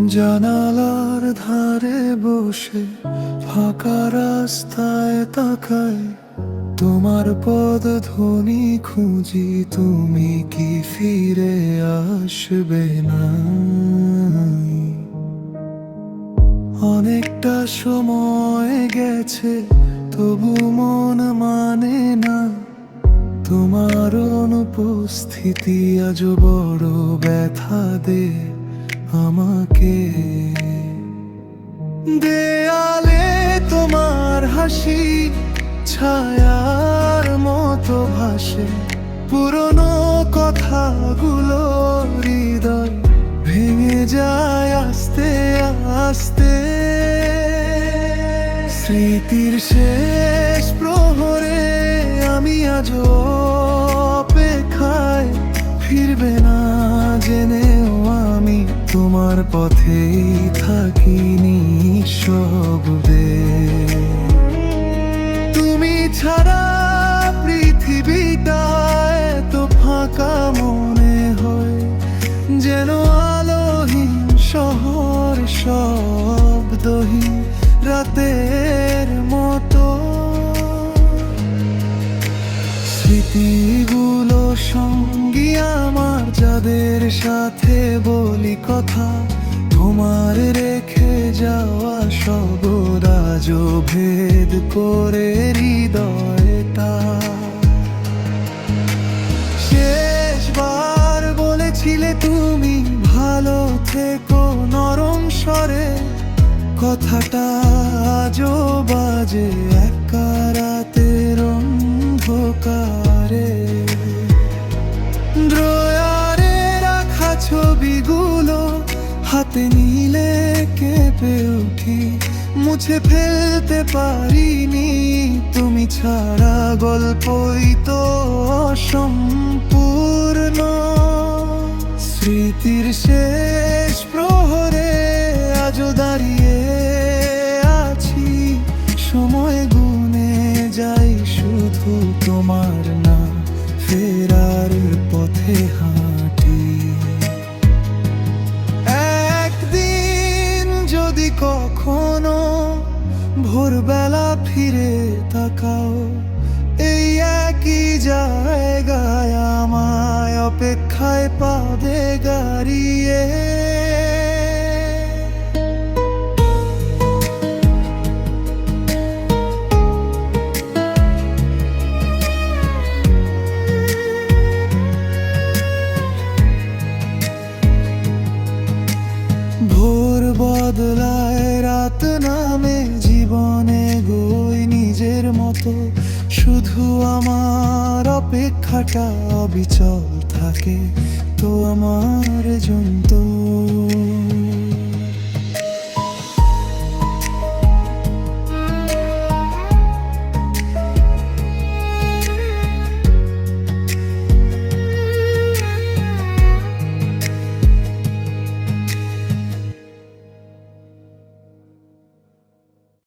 জানালার ধারে বসে ফাঁকা রাস্তায় তাকাই, তোমার পদধ্বনি খুঁজি, তুমি কি ফিরে আসবে না? অনেকটা সময় গেছে, তবু মন মানে না তোমার অনুপস্থিতি। আজ বড় ব্যথা দে আমাকে। দেয়ালে তোমার হাসি ছায়ার মতো ভাসে, পুরনো কথাগুলো হৃদয় ভেঙে যায় আস্তে আস্তে। স্মৃতির শেষ প্রহরে আমি আজ অপেক্ষায়, ফিরবে না জেনেও আমি তোমার পথেই থাকিনি শব্দে। তুমি ছাড়া পৃথিবীটা এত ফাঁকা মনে হয়, যেন আলোহীন শহর, শব্দহীন রাতের মতো। স্মৃতিগুলো সঙ্গী আমার, যাদের সাথে বলি কথা, তোমার রেখে যাওয়া শব্দ আজ ভেদ করে হৃদয়টা। শেষবার বলেছিলে তুমি ভালো থেকো নরম স্বরে, কথাটা আজও বাজে একা রাতের অন্ধকারে। ড্রয়ারে রাখা ছবিগুলো হাতে নিলে কেঁপে উঠি, মুছে ফেলতে পারিনি তুমি ছাড়া গল্পই তো অসম্পূর্ণ। স্মৃতির শেষ প্রহরে আজও দাঁড়িয়ে আছি, সময় গুনে যাই শুধু তোমার না ফেরার পথে হাঁটি। একদিন যদি কখনো ভোরবেলা ফিরে তাকাও, এই একই জায়গায় আমায় অপেক্ষায় পাবে গাড়িয়ে। ভোর বদলায় রাত নামে, জীবনে গই নিজের মতো, শুধু আমার অপেক্ষাটা অবিচল থাকে তো আমার জন্য।